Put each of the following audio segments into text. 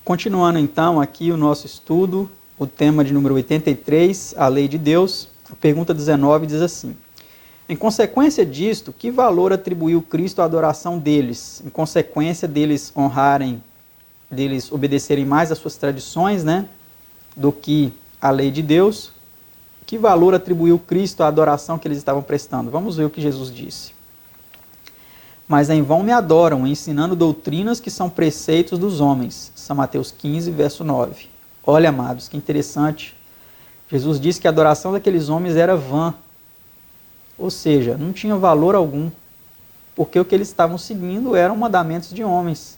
Continuando então aqui o nosso estudo, o tema de número 83, a lei de Deus, a pergunta 19 diz assim: em consequência disto, que valor atribuiu Cristo à adoração deles? Em consequência deles honrarem, deles obedecerem mais às suas tradições, né, do que a lei de Deus, que valor atribuiu Cristo à adoração que eles estavam prestando? Vamos ver o que Jesus disse. Mas em vão me adoram, ensinando doutrinas que são preceitos dos homens. São Mateus 15, verso 9. Olha, amados, que interessante. Jesus disse que a adoração daqueles homens era vã. Ou seja, não tinha valor algum. Porque o que eles estavam seguindo eram mandamentos de homens.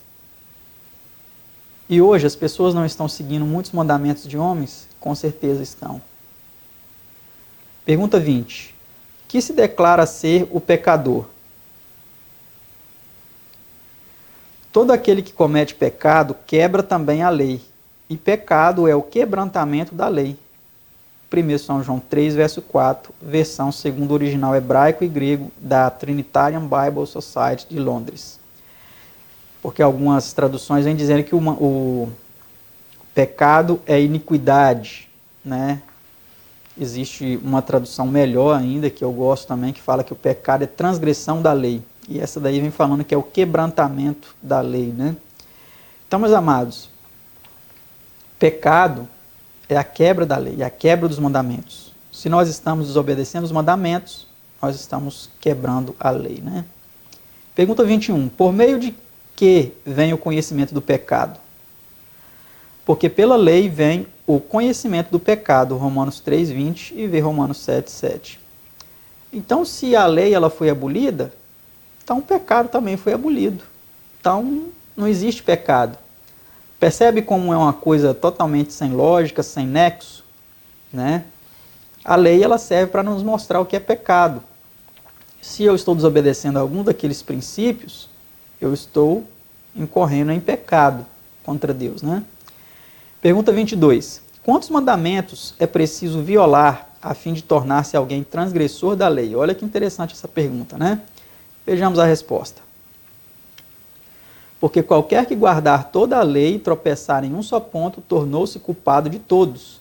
E hoje as pessoas não estão seguindo muitos mandamentos de homens? Com certeza estão. Pergunta 20. Que se declara ser o pecador? Todo aquele que comete pecado quebra também a lei, e pecado é o quebrantamento da lei. 1 São João 3, verso 4, versão segundo o original hebraico e grego da Trinitarian Bible Society de Londres. Porque algumas traduções vêm dizendo que o pecado é iniquidade, né? Existe uma tradução melhor ainda, que eu gosto também, que fala que o pecado é transgressão da lei. E essa daí vem falando que é o quebrantamento da lei, né? Então, meus amados, pecado é a quebra da lei, é a quebra dos mandamentos. Se nós estamos desobedecendo os mandamentos, nós estamos quebrando a lei, né? Pergunta 21. Por meio de que vem o conhecimento do pecado? Porque pela lei vem o conhecimento do pecado, Romanos 3, 20 e Romanos 7, 7. Então, se a lei ela foi abolida, então o pecado também foi abolido. Então, não existe pecado. Percebe como é uma coisa totalmente sem lógica, sem nexo, né? A lei ela serve para nos mostrar o que é pecado. Se eu estou desobedecendo algum daqueles princípios, eu estou incorrendo em pecado contra Deus, né? Pergunta 22. Quantos mandamentos é preciso violar a fim de tornar-se alguém transgressor da lei? Olha que interessante essa pergunta, né? Vejamos a resposta. Porque qualquer que guardar toda a lei e tropeçar em um só ponto, tornou-se culpado de todos.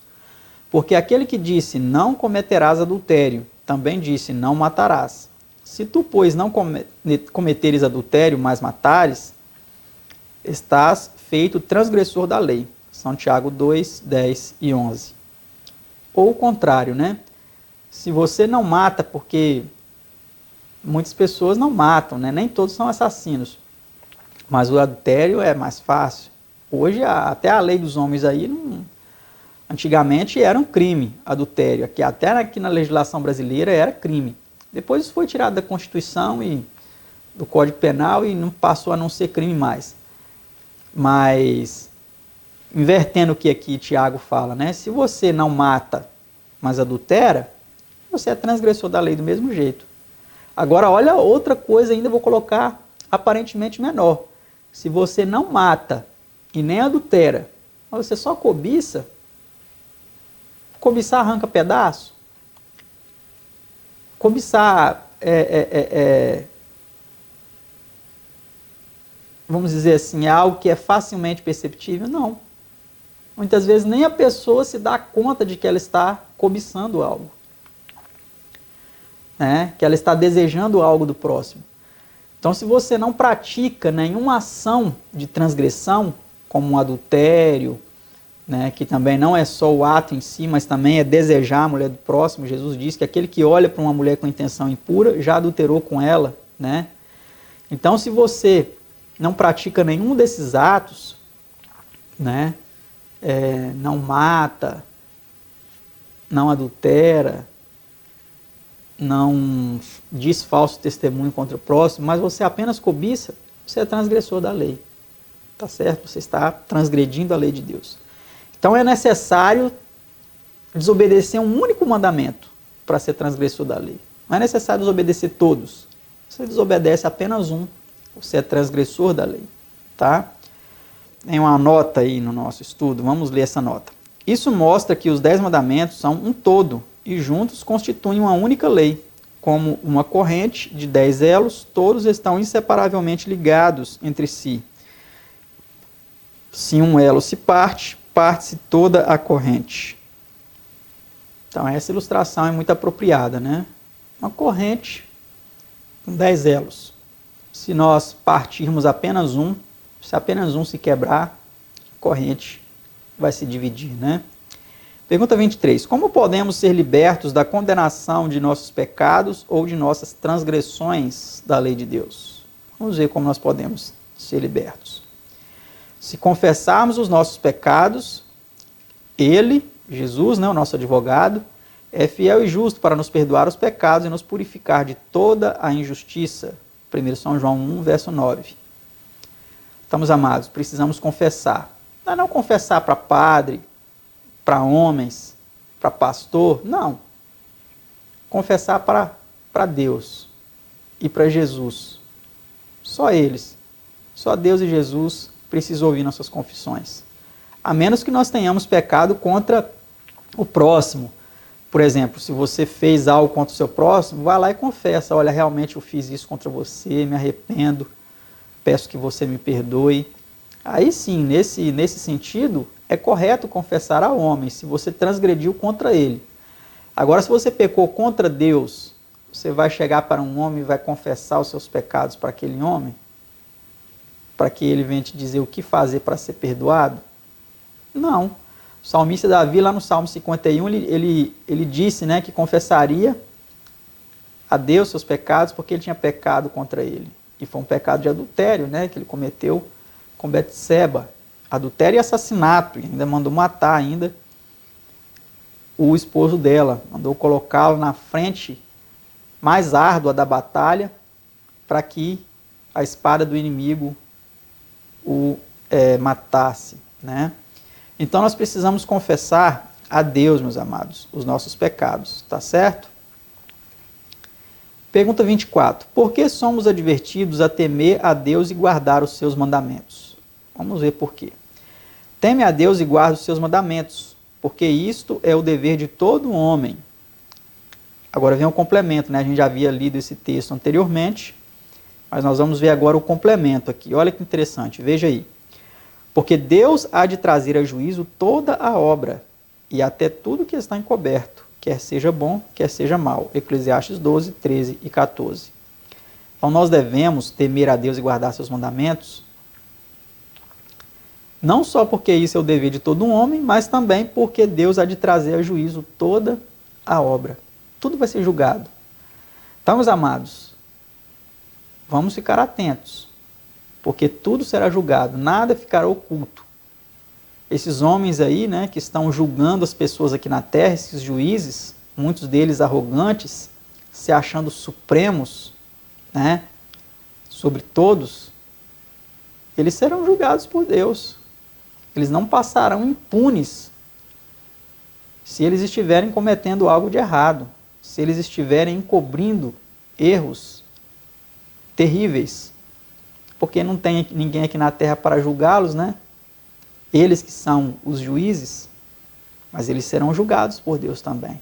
Porque aquele que disse, não cometerás adultério, também disse, não matarás. Se tu, pois, não cometeres adultério, mas matares, estás feito transgressor da lei. São Tiago 2, 10 e 11. Ou o contrário, né? Se você não mata, porque muitas pessoas não matam, né? Nem todos são assassinos. Mas o adultério é mais fácil. Hoje, até a lei dos homens aí, antigamente era um crime, adultério. Até aqui na legislação brasileira era crime. Depois isso foi tirado da Constituição e do Código Penal e não passou a não ser crime mais. Mas, invertendo o que aqui Tiago fala, né? Se você não mata, mas adultera, você é transgressor da lei do mesmo jeito. Agora, olha outra coisa ainda, vou colocar aparentemente menor. Se você não mata e nem adultera, mas você só cobiça, cobiçar arranca pedaço. Cobiçar vamos dizer assim, é algo que é facilmente perceptível? Não. Muitas vezes nem a pessoa se dá conta de que ela está cobiçando algo. Né? Que ela está desejando algo do próximo. Então, se você não pratica nenhuma ação de transgressão, como um adultério, né, que também não é só o ato em si, mas também é desejar a mulher do próximo. Jesus diz que aquele que olha para uma mulher com intenção impura já adulterou com ela. Né? Então, se você não pratica nenhum desses atos, né, não mata, não adultera, não diz falso testemunho contra o próximo, mas você apenas cobiça, você é transgressor da lei. Tá certo? Você está transgredindo a lei de Deus. Então é necessário desobedecer um único mandamento para ser transgressor da lei. Não é necessário desobedecer todos. Você desobedece apenas um, você é transgressor da lei. Tá? Tem uma nota aí no nosso estudo, vamos ler essa nota. Isso mostra que os 10 mandamentos são um todo e juntos constituem uma única lei. Como uma corrente de 10 elos, todos estão inseparavelmente ligados entre si. Se um elo se parte, parte-se toda a corrente. Então, essa ilustração é muito apropriada, né? Uma corrente com 10 elos. Se nós partirmos apenas um, se apenas um se quebrar, a corrente vai se dividir, né? Pergunta 23. Como podemos ser libertos da condenação de nossos pecados ou de nossas transgressões da lei de Deus? Vamos ver como nós podemos ser libertos. Se confessarmos os nossos pecados, Ele, Jesus, né, o nosso advogado, é fiel e justo para nos perdoar os pecados e nos purificar de toda a injustiça. 1 São João 1, verso 9. Estamos amados, precisamos confessar. Não confessar para padre, para homens, para pastor, não. Confessar para Deus e para Jesus. Só eles, só Deus e Jesus precisam ouvir nossas confissões. A menos que nós tenhamos pecado contra o próximo. Por exemplo, se você fez algo contra o seu próximo, vai lá e confessa. Olha, realmente eu fiz isso contra você, me arrependo, peço que você me perdoe. Aí sim, nesse sentido, é correto confessar ao homem, se você transgrediu contra ele. Agora, se você pecou contra Deus, você vai chegar para um homem e vai confessar os seus pecados para aquele homem? Para que ele venha te dizer o que fazer para ser perdoado? Não. O salmista Davi, lá no Salmo 51, ele disse, né, que confessaria a Deus seus pecados porque ele tinha pecado contra ele. E foi um pecado de adultério, né, que ele cometeu com Betseba. Adultério e assassinato. E ainda mandou matar ainda o esposo dela. Mandou colocá-lo na frente mais árdua da batalha para que a espada do inimigo o matasse, né? Então nós precisamos confessar a Deus, meus amados, os nossos pecados, tá certo? Pergunta 24. Por que somos advertidos a temer a Deus e guardar os seus mandamentos? Vamos ver por quê. Teme a Deus e guarda os seus mandamentos, porque isto é o dever de todo homem. Agora vem o complemento, né? A gente já havia lido esse texto anteriormente, mas nós vamos ver agora o complemento aqui. Olha que interessante, veja aí. Porque Deus há de trazer a juízo toda a obra, e até tudo que está encoberto, quer seja bom, quer seja mal. Eclesiastes 12, 13 e 14. Então nós devemos temer a Deus e guardar seus mandamentos, não só porque isso é o dever de todo um homem, mas também porque Deus há de trazer a juízo toda a obra. Tudo vai ser julgado. Então, meus amados, vamos ficar atentos, porque tudo será julgado, nada ficará oculto. Esses homens aí, né, que estão julgando as pessoas aqui na terra, esses juízes, muitos deles arrogantes, se achando supremos, né, sobre todos, eles serão julgados por Deus. Eles não passarão impunes se eles estiverem cometendo algo de errado, se eles estiverem encobrindo erros terríveis, porque não tem ninguém aqui na terra para julgá-los, né? Eles que são os juízes, mas eles serão julgados por Deus também.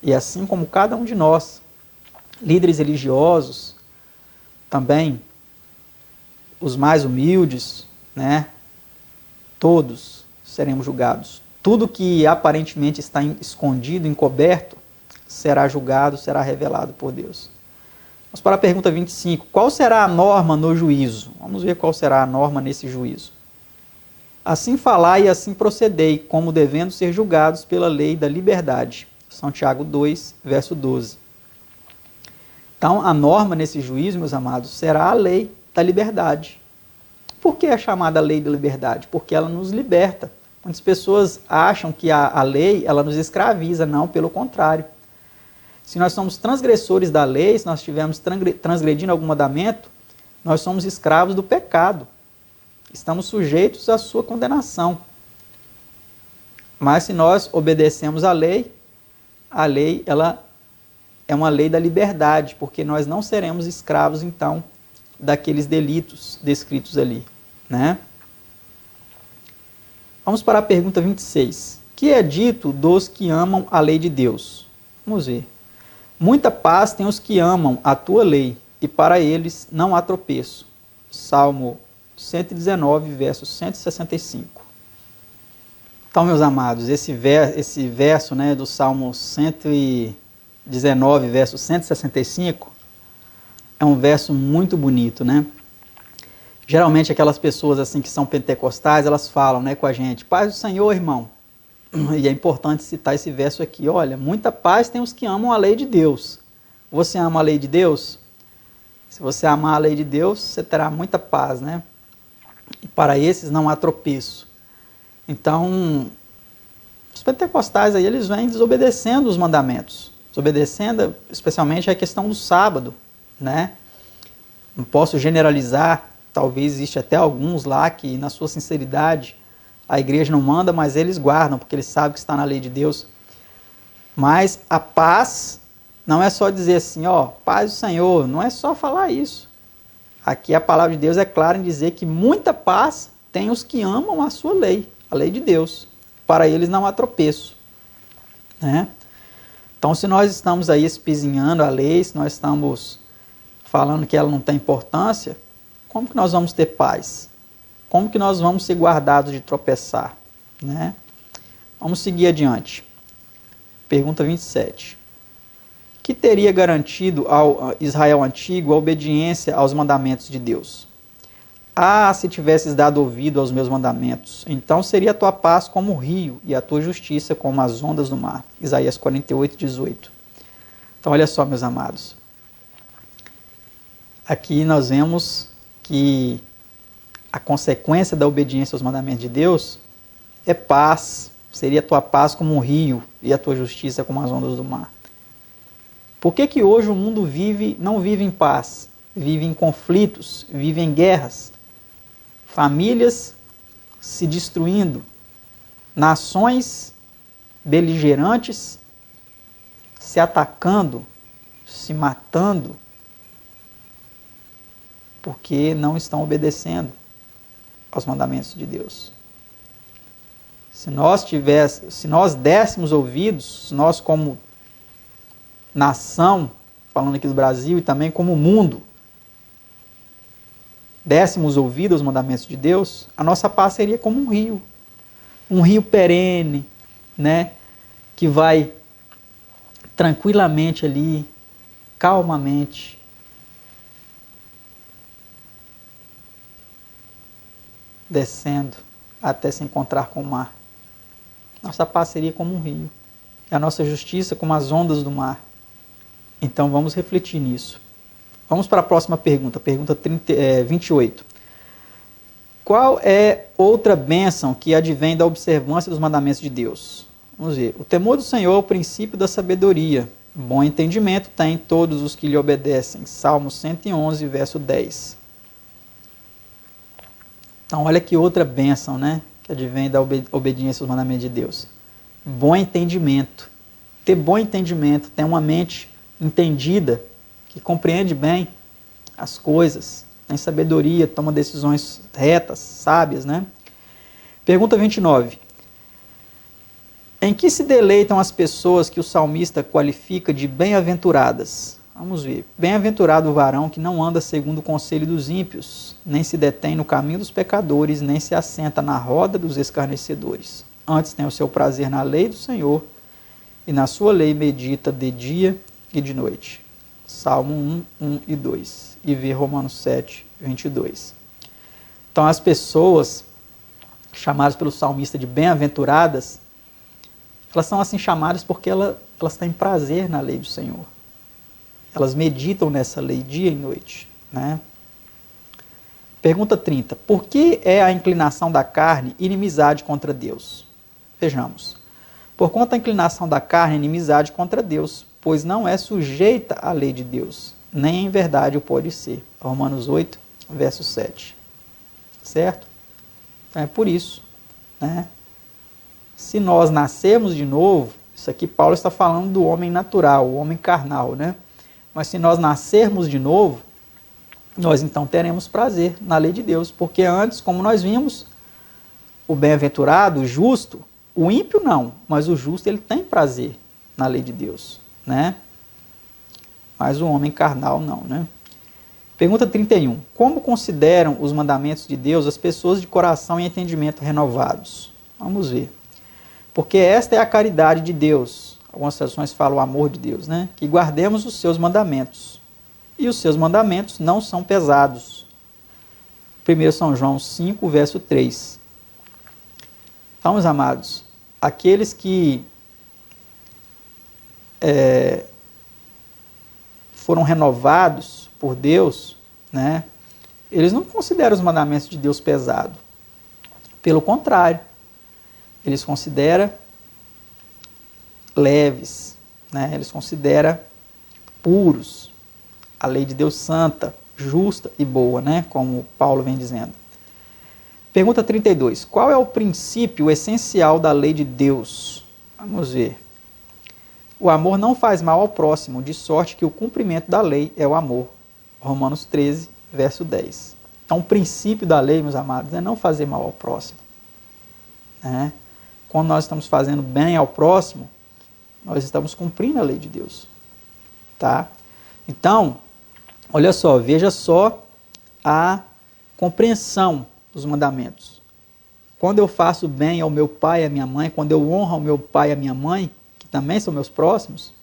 E assim como cada um de nós, líderes religiosos, também os mais humildes, né? Todos seremos julgados. Tudo que aparentemente está escondido, encoberto, será julgado, será revelado por Deus. Vamos para a pergunta 25. Qual será a norma no juízo? Vamos ver qual será a norma nesse juízo. Assim falai e assim procedei, como devendo ser julgados pela lei da liberdade. São Tiago 2, verso 12. Então, a norma nesse juízo, meus amados, será a lei da liberdade. Por que é chamada lei da liberdade? Porque ela nos liberta. Muitas pessoas acham que a lei ela nos escraviza. Não, pelo contrário. Se nós somos transgressores da lei, se nós estivermos transgredindo algum mandamento, nós somos escravos do pecado. Estamos sujeitos à sua condenação. Mas se nós obedecemos a lei ela é uma lei da liberdade, porque nós não seremos escravos, então, daqueles delitos descritos ali, né? Vamos para a pergunta 26. Que é dito dos que amam a lei de Deus? Vamos ver. Muita paz tem os que amam a tua lei, e para eles não há tropeço. Salmo 119, verso 165. Então, meus amados, esse verso, né, do Salmo 119, verso 165, é um verso muito bonito, né? Geralmente aquelas pessoas assim que são pentecostais, elas falam, né, com a gente: paz do Senhor, irmão. E é importante citar esse verso aqui. Olha, muita paz tem os que amam a lei de Deus. Você ama a lei de Deus? Se você amar a lei de Deus, você terá muita paz, né? E para esses não há tropeço. Então, os pentecostais aí, eles vêm desobedecendo os mandamentos. Desobedecendo, especialmente, a questão do sábado, né? Não posso generalizar, talvez existe até alguns lá que, na sua sinceridade, a igreja não manda, mas eles guardam, porque eles sabem que está na lei de Deus. Mas a paz não é só dizer assim, ó, paz do Senhor, não é só falar isso. Aqui a palavra de Deus é clara em dizer que muita paz tem os que amam a sua lei, a lei de Deus. Para eles não há tropeço, né? Então, se nós estamos aí espizinhando a lei, se nós estamos falando que ela não tem importância, como que nós vamos ter paz? Como que nós vamos ser guardados de tropeçar, né? Vamos seguir adiante. Pergunta 27. Que teria garantido ao Israel antigo a obediência aos mandamentos de Deus? Ah, se tivesses dado ouvido aos meus mandamentos, então seria a tua paz como o rio e a tua justiça como as ondas do mar. Isaías 48, 18. Então, olha só, meus amados. Aqui nós vemos que a consequência da obediência aos mandamentos de Deus é paz. Seria a tua paz como um rio e a tua justiça como as ondas do mar. Por que hoje o mundo não vive em paz? Vive em conflitos, vive em guerras. Famílias se destruindo. Nações beligerantes se atacando, se matando, porque não estão obedecendo aos mandamentos de Deus. Se nós dessemos ouvidos, nós como nação, falando aqui do Brasil e também como mundo, dessemos ouvido aos mandamentos de Deus, a nossa paz seria como um rio perene, né, que vai tranquilamente ali, calmamente, descendo até se encontrar com o mar. Nossa paz seria como um rio, e a nossa justiça como as ondas do mar. Então vamos refletir nisso. Vamos para a próxima pergunta, pergunta 28. Qual é outra bênção que advém da observância dos mandamentos de Deus? Vamos ver. O temor do Senhor é o princípio da sabedoria. Bom entendimento tem todos os que lhe obedecem. Salmo 111, verso 10. Então, olha que outra bênção, né? Que advém da obediência aos mandamentos de Deus. Bom entendimento. Ter bom entendimento, ter uma mente entendida, que compreende bem as coisas, tem sabedoria, toma decisões retas, sábias, né? Pergunta 29. Em que se deleitam as pessoas que o salmista qualifica de bem-aventuradas? Vamos ver. Bem-aventurado o varão que não anda segundo o conselho dos ímpios, nem se detém no caminho dos pecadores, nem se assenta na roda dos escarnecedores. Antes tem o seu prazer na lei do Senhor, e na sua lei medita de dia e de noite. Salmo 1, 1 e 2. E ver Romanos 7, 22. Então, as pessoas chamadas pelo salmista de bem-aventuradas, elas são assim chamadas porque elas têm prazer na lei do Senhor. Elas meditam nessa lei dia e noite, né? Pergunta 30. Por que é a inclinação da carne inimizade contra Deus? Vejamos. Por conta da inclinação da carne, inimizade contra Deus, pois não é sujeita à lei de Deus, nem em verdade o pode ser. Romanos 8, verso 7. Certo? Então é por isso, né? Se nós nascermos de novo, isso aqui Paulo está falando do homem natural, o homem carnal, né? Mas se nós nascermos de novo, nós então teremos prazer na lei de Deus, porque antes, como nós vimos, o bem-aventurado, o justo, o ímpio não, mas o justo ele tem prazer na lei de Deus, né? Mas o homem carnal não, né? Pergunta 31. Como consideram os mandamentos de Deus as pessoas de coração e entendimento renovados? Vamos ver. Porque esta é a caridade de Deus. Algumas traduções falam o amor de Deus, né? Que guardemos os seus mandamentos. E os seus mandamentos não são pesados. 1 São João 5, verso 3. Então, meus amados, aqueles que foram renovados por Deus, né, eles não consideram os mandamentos de Deus pesados. Pelo contrário, eles consideram leves, né, eles consideram puros. A lei de Deus santa, justa e boa, né, como Paulo vem dizendo. Pergunta 32. Qual é o princípio essencial da lei de Deus? Vamos ver. O amor não faz mal ao próximo, de sorte que o cumprimento da lei é o amor. Romanos 13, verso 10. Então, o princípio da lei, meus amados, é não fazer mal ao próximo. Né? Quando nós estamos fazendo bem ao próximo, nós estamos cumprindo a lei de Deus. Tá? Então, olha só, veja só a compreensão dos mandamentos. Quando eu faço bem ao meu pai e à minha mãe, quando eu honro ao meu pai e à minha mãe, que também são meus próximos,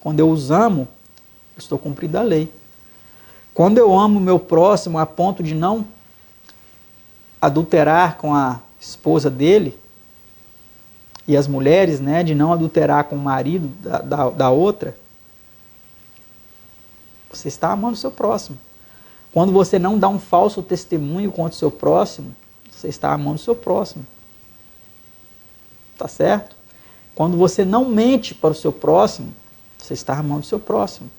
quando eu os amo, eu estou cumprindo a lei. Quando eu amo o meu próximo a ponto de não adulterar com a esposa dele, e as mulheres, né, de não adulterar com o marido da outra, você está amando o seu próximo. Quando você não dá um falso testemunho contra o seu próximo, você está amando o seu próximo. Tá certo? Quando você não mente para o seu próximo, você está amando o seu próximo.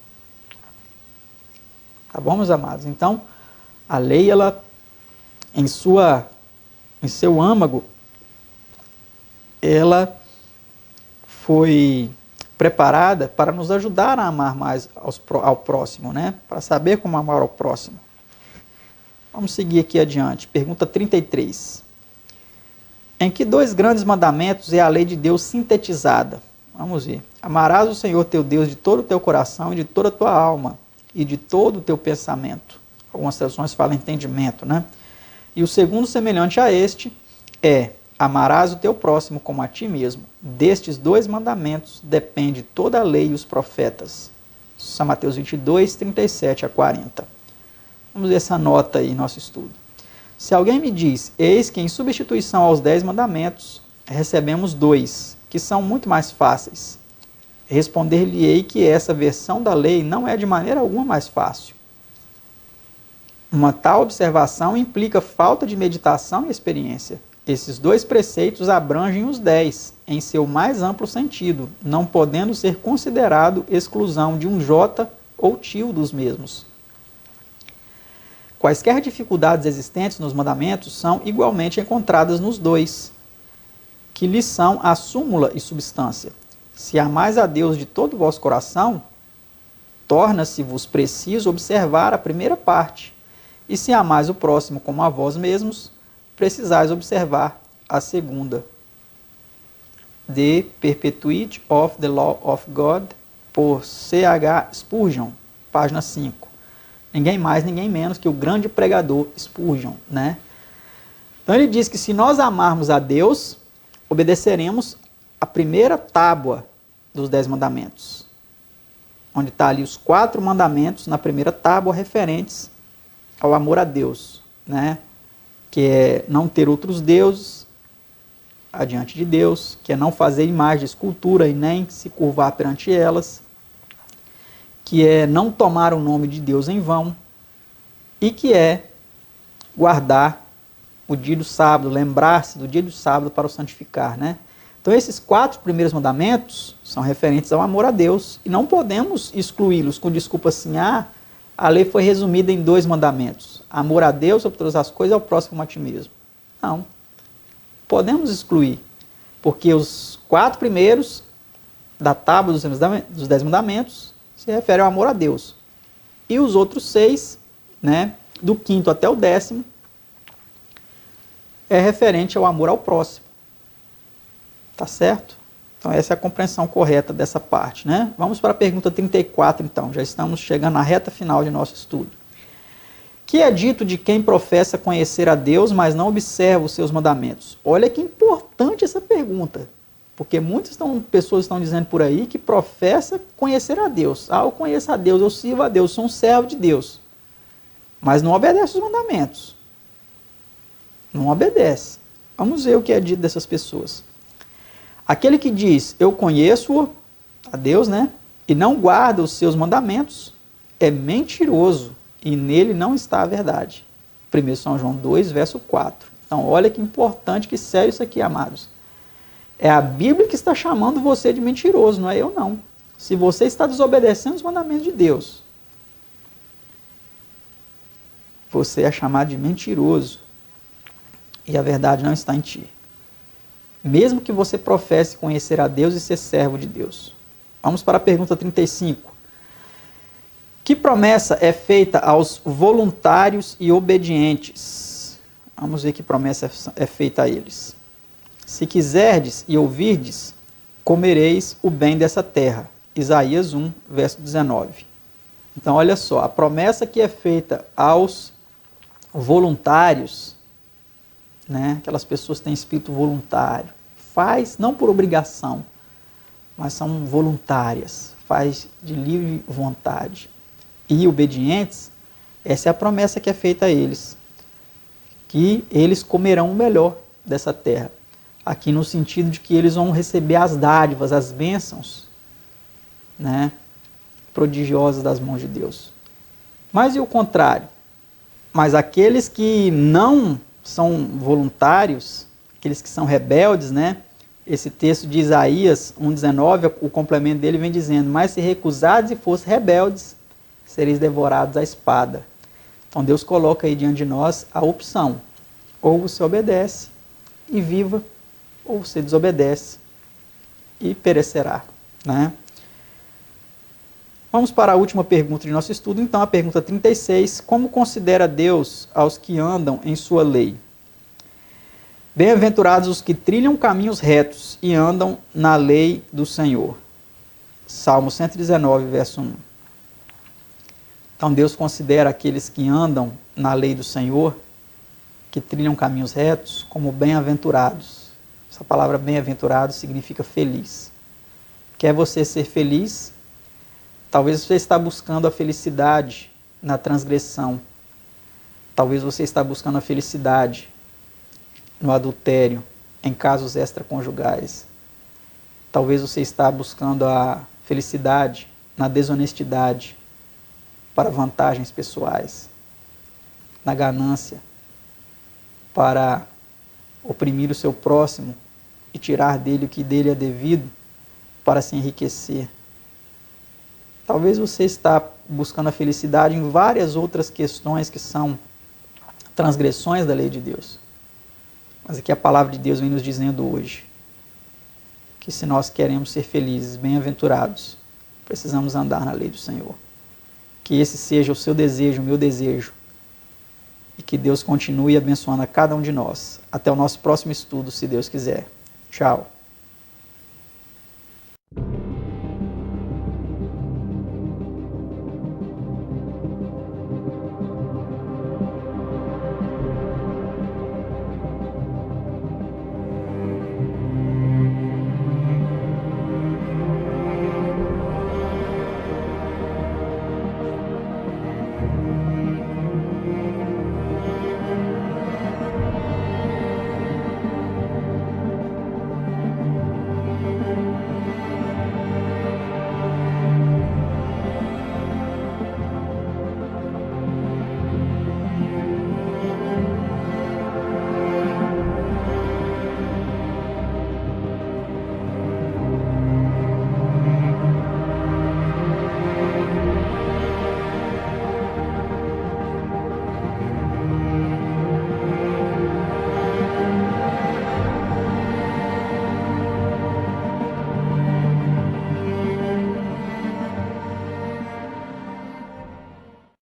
Tá bom, meus amados? Então, a lei, ela, em seu âmago, ela foi preparada para nos ajudar a amar mais ao próximo, né? Para saber como amar ao próximo. Vamos seguir aqui adiante. Pergunta 33. Em que dois grandes mandamentos é a lei de Deus sintetizada? Vamos ver. Amarás o Senhor teu Deus de todo o teu coração e de toda a tua alma e de todo o teu pensamento. Algumas traduções falam entendimento, né? E o segundo, semelhante a este, é: amarás o teu próximo como a ti mesmo. Destes dois mandamentos depende toda a lei e os profetas. São Mateus 22, 37 a 40. Vamos ver essa nota aí em nosso estudo. Se alguém me diz, eis que em substituição aos 10 mandamentos, recebemos 2, que são muito mais fáceis. Responder-lhe-ei que essa versão da lei não é de maneira alguma mais fácil. Uma tal observação implica falta de meditação e experiência. Esses 2 preceitos abrangem os 10, em seu mais amplo sentido, não podendo ser considerado exclusão de um jota ou tio dos mesmos. Quaisquer dificuldades existentes nos mandamentos são igualmente encontradas nos 2, que lhes são a súmula e substância. Se amais a Deus de todo o vosso coração, torna-se-vos preciso observar a primeira parte, e se amais o próximo como a vós mesmos, precisais observar a segunda. The Perpetuity of the Law of God, por C.H. Spurgeon, página 5. Ninguém mais, ninguém menos que o grande pregador Spurgeon, né? Então ele diz que se nós amarmos a Deus, obedeceremos a primeira tábua dos 10 mandamentos, onde está ali os 4 mandamentos na primeira tábua referentes ao amor a Deus, né? Que é não ter outros deuses adiante de Deus, que é não fazer imagem de escultura e nem se curvar perante elas, que é não tomar o nome de Deus em vão, e que é guardar o dia do sábado, lembrar-se do dia do sábado para o santificar, né? Então esses 4 primeiros mandamentos são referentes ao amor a Deus, e não podemos excluí-los com desculpa assim, a lei foi resumida em 2 mandamentos, amor a Deus sobre todas as coisas e ao próximo como a ti mesmo. Não, podemos excluir, porque os 4 primeiros da tábua dos 10 mandamentos se refere ao amor a Deus. E os outros 6, né, do 5º até o 10º, é referente ao amor ao próximo. Tá certo? Então essa é a compreensão correta dessa parte, né? Vamos para a pergunta 34, então. Já estamos chegando na reta final de nosso estudo. Que é dito de quem professa conhecer a Deus, mas não observa os seus mandamentos? Olha que importante essa pergunta, porque muitas pessoas estão dizendo por aí que professa conhecer a Deus. Ah, eu conheço a Deus, eu sirvo a Deus, sou um servo de Deus, mas não obedece os mandamentos. Não obedece. Vamos ver o que é dito dessas pessoas. Aquele que diz, eu conheço a Deus, né, e não guarda os seus mandamentos, é mentiroso, e nele não está a verdade. 1 São João 2, verso 4. Então, olha que importante, que sério isso aqui, amados. É a Bíblia que está chamando você de mentiroso, não é eu não. Se você está desobedecendo os mandamentos de Deus, você é chamado de mentiroso. E a verdade não está em ti. Mesmo que você professe conhecer a Deus e ser servo de Deus. Vamos para a pergunta 35. Que promessa é feita aos voluntários e obedientes? Vamos ver que promessa é feita a eles. Se quiserdes e ouvirdes, comereis o bem dessa terra. Isaías 1, verso 19. Então, olha só, a promessa que é feita aos voluntários, né? Aquelas pessoas que têm espírito voluntário, faz não por obrigação, mas são voluntárias, faz de livre vontade. E obedientes, essa é a promessa que é feita a eles, que eles comerão o melhor dessa terra. Aqui no sentido de que eles vão receber as dádivas, as bênçãos, né, prodigiosas das mãos de Deus. Mas e o contrário? Mas aqueles que não são voluntários, aqueles que são rebeldes, né? Esse texto de Isaías 1,19, o complemento dele vem dizendo, mas se recusados e fossem rebeldes, sereis devorados à espada. Então Deus coloca aí diante de nós a opção, ou você obedece e viva, ou você desobedece e perecerá, né? Vamos para a última pergunta de nosso estudo, então, a pergunta 36. Como considera Deus aos que andam em sua lei? Bem-aventurados os que trilham caminhos retos e andam na lei do Senhor. Salmo 119, verso 1. Então, Deus considera aqueles que andam na lei do Senhor, que trilham caminhos retos, como bem-aventurados. Essa palavra bem-aventurado significa feliz. Quer você ser feliz? Talvez você está buscando a felicidade na transgressão. Talvez você está buscando a felicidade no adultério, em casos extraconjugais. Talvez você está buscando a felicidade na desonestidade, para vantagens pessoais, na ganância, para oprimir o seu próximo e tirar dele o que dele é devido, para se enriquecer. Talvez você está buscando a felicidade em várias outras questões que são transgressões da lei de Deus. Mas aqui a palavra de Deus vem nos dizendo hoje que se nós queremos ser felizes, bem-aventurados, precisamos andar na lei do Senhor. Que esse seja o seu desejo, o meu desejo. E que Deus continue abençoando a cada um de nós. Até o nosso próximo estudo, se Deus quiser. Tchau.